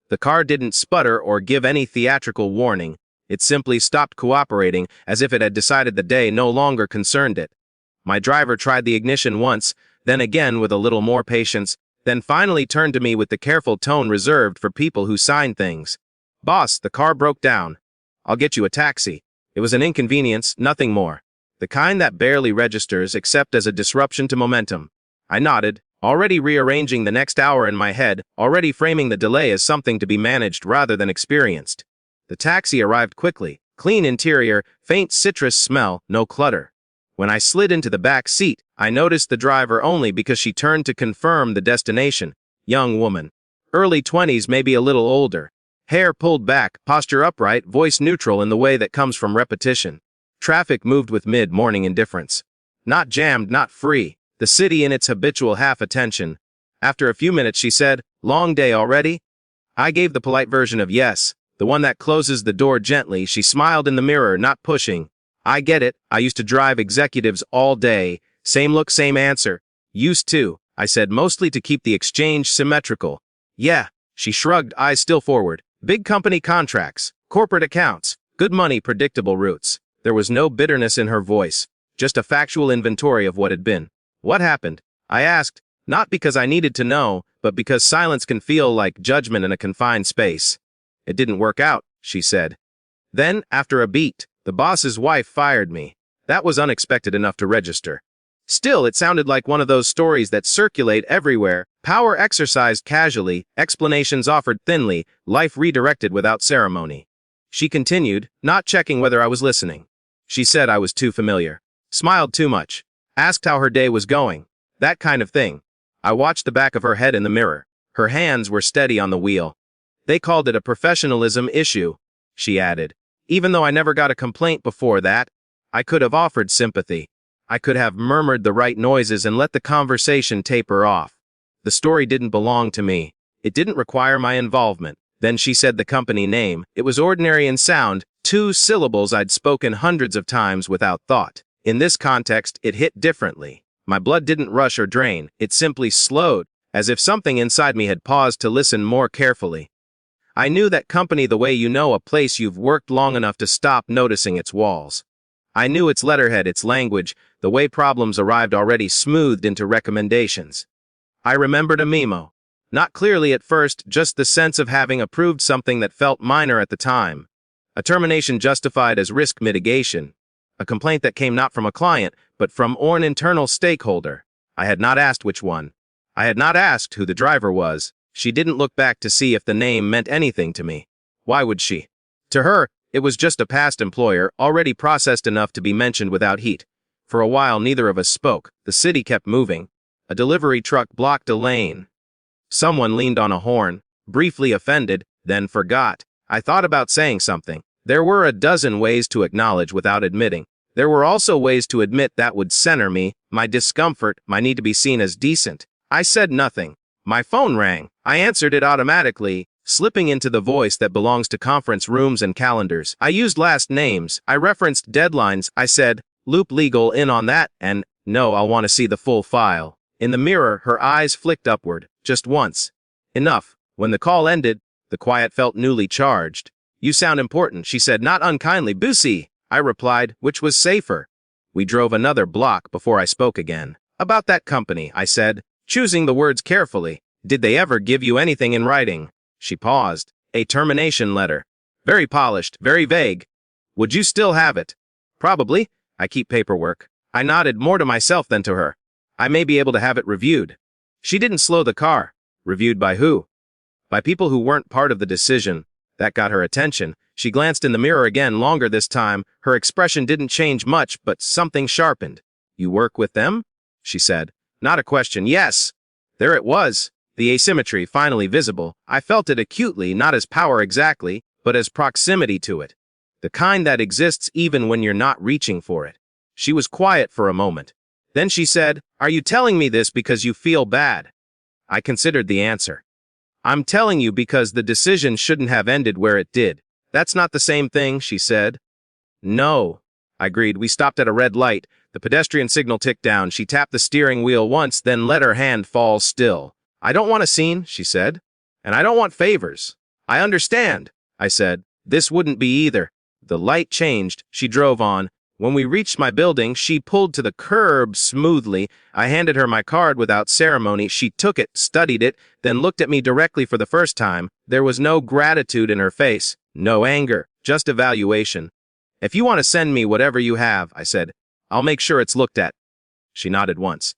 The car didn't sputter or give any theatrical warning. It simply stopped cooperating, as if it had decided the day no longer concerned it. My driver tried the ignition once, then again with a little more patience, then finally turned to me with the careful tone reserved for people who sign things. "Boss, the car broke down. I'll get you a taxi." It was an inconvenience, nothing more. The kind that barely registers except as a disruption to momentum. I nodded, already rearranging the next hour in my head, already framing the delay as something to be managed rather than experienced. The taxi arrived quickly, clean interior, faint citrus smell, no clutter. When I slid into the back seat, I noticed the driver only because she turned to confirm the destination. Young woman. Early 20s, maybe a little older. Hair pulled back, posture upright, voice neutral in the way that comes from repetition. Traffic moved with mid-morning indifference. Not jammed, not free. The city in its habitual half-attention. After a few minutes she said, "Long day already?" I gave the polite version of yes, the one that closes the door gently. She smiled in the mirror, not pushing. "I get it, I used to drive executives all day. Same look, same answer." "Used to," I said, mostly to keep the exchange symmetrical. "Yeah," she shrugged, eyes still forward. "Big company contracts, corporate accounts, good money, predictable routes." There was no bitterness in her voice, just a factual inventory of what had been. "What happened?" I asked, not because I needed to know, but because silence can feel like judgment in a confined space. "It didn't work out," she said. Then, after a beat, "The boss's wife fired me." That was unexpected enough to register. Still, it sounded like one of those stories that circulate everywhere, power exercised casually, explanations offered thinly, life redirected without ceremony. She continued, not checking whether I was listening. She said I was too familiar, smiled too much, asked how her day was going, that kind of thing. I watched the back of her head in the mirror. Her hands were steady on the wheel. "They called it a professionalism issue," she added. Even though I never got a complaint before that, I could have offered sympathy. I could have murmured the right noises and let the conversation taper off. The story didn't belong to me. It didn't require my involvement. Then she said the company name. It was ordinary in sound, 2 syllables I'd spoken hundreds of times without thought. In this context, it hit differently. My blood didn't rush or drain. It simply slowed, as if something inside me had paused to listen more carefully. I knew that company the way you know a place you've worked long enough to stop noticing its walls. I knew its letterhead, its language, the way problems arrived already smoothed into recommendations. I remembered a memo. Not clearly at first, just the sense of having approved something that felt minor at the time. A termination justified as risk mitigation. A complaint that came not from a client, but from an internal stakeholder. I had not asked which one. I had not asked who the driver was. She didn't look back to see if the name meant anything to me. Why would she? To her, it was just a past employer, already processed enough to be mentioned without heat. For a while neither of us spoke. The city kept moving. A delivery truck blocked a lane. Someone leaned on a horn, briefly offended, then forgot. I thought about saying something. There were a dozen ways to acknowledge without admitting. There were also ways to admit that would center me, my discomfort, my need to be seen as decent. I said nothing. My phone rang. I answered it automatically, slipping into the voice that belongs to conference rooms and calendars. I used last names. I referenced deadlines. I said, "Loop legal in on that," and, "No, I'll want to see the full file." In the mirror, her eyes flicked upward, just once. Enough. When the call ended, the quiet felt newly charged. "You sound important," she said, not unkindly. "Busy," I replied, which was safer. We drove another block before I spoke again. "About that company," I said, choosing the words carefully. "Did they ever give you anything in writing?" She paused. "A termination letter. Very polished, very vague. Would you still have it?" "Probably. I keep paperwork." I nodded, more to myself than to her. "I may be able to have it reviewed." She didn't slow the car. Reviewed by who? By people who weren't part of the decision. That got her attention. She glanced in the mirror again, longer this time. Her expression didn't change much, but something sharpened. "You work with them?" she said. Not a question. "Yes." There it was. The asymmetry finally visible. I felt it acutely, not as power exactly, but as proximity to it. The kind that exists even when you're not reaching for it. She was quiet for a moment. Then she said, "Are you telling me this because you feel bad?" I considered the answer. "I'm telling you because the decision shouldn't have ended where it did." "That's not the same thing," she said. "No," I agreed. We stopped at a red light. The pedestrian signal ticked down. She tapped the steering wheel once, then let her hand fall still. "I don't want a scene," she said. "And I don't want favors. I understand, I said. This wouldn't be either. The light changed. She drove on. When we reached my building, she pulled to the curb smoothly. I handed her my card without ceremony. She took it, studied it, then looked at me directly for the first time. There was no gratitude in her face, no anger, just evaluation. If you want to send me whatever you have, I said, I'll make sure it's looked at. She nodded once.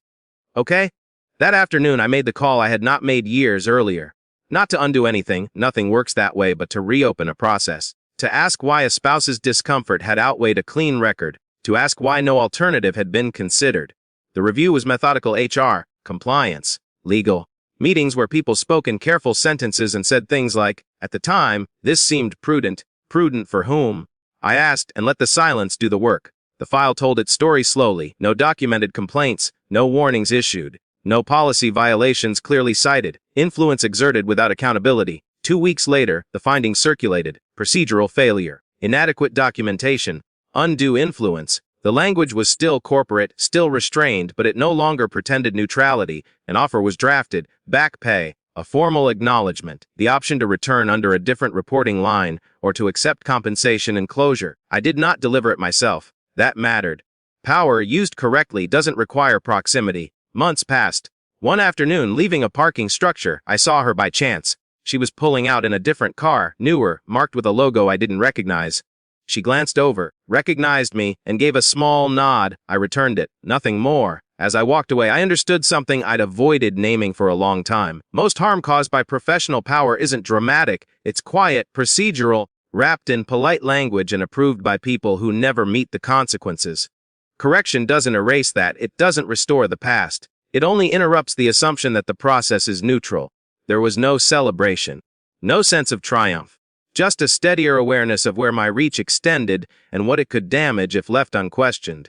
Okay? That afternoon, I made the call I had not made years earlier. Not to undo anything, nothing works that way, but to reopen a process. To ask why a spouse's discomfort had outweighed a clean record. To ask why no alternative had been considered. The review was methodical HR, compliance, legal. Meetings where people spoke in careful sentences and said things like, at the time, this seemed prudent. Prudent for whom? I asked, and let the silence do the work. The file told its story slowly. No documented complaints, no warnings issued. No policy violations clearly cited, influence exerted without accountability. 2 weeks later, the findings circulated. Procedural failure, inadequate documentation, undue influence. The language was still corporate, still restrained, but it no longer pretended neutrality. An offer was drafted, back pay, a formal acknowledgement, the option to return under a different reporting line, or to accept compensation and closure. I did not deliver it myself. That mattered. Power, used correctly, doesn't require proximity. Months passed. One afternoon, leaving a parking structure, I saw her by chance. She was pulling out in a different car, newer, marked with a logo I didn't recognize. She glanced over, recognized me, and gave a small nod. I returned it. Nothing more. As I walked away, I understood something I'd avoided naming for a long time. Most harm caused by professional power isn't dramatic. It's quiet, procedural, wrapped in polite language and approved by people who never meet the consequences. Correction doesn't erase that. It doesn't restore the past. It only interrupts the assumption that the process is neutral. There was no celebration, no sense of triumph, just a steadier awareness of where my reach extended and what it could damage if left unquestioned.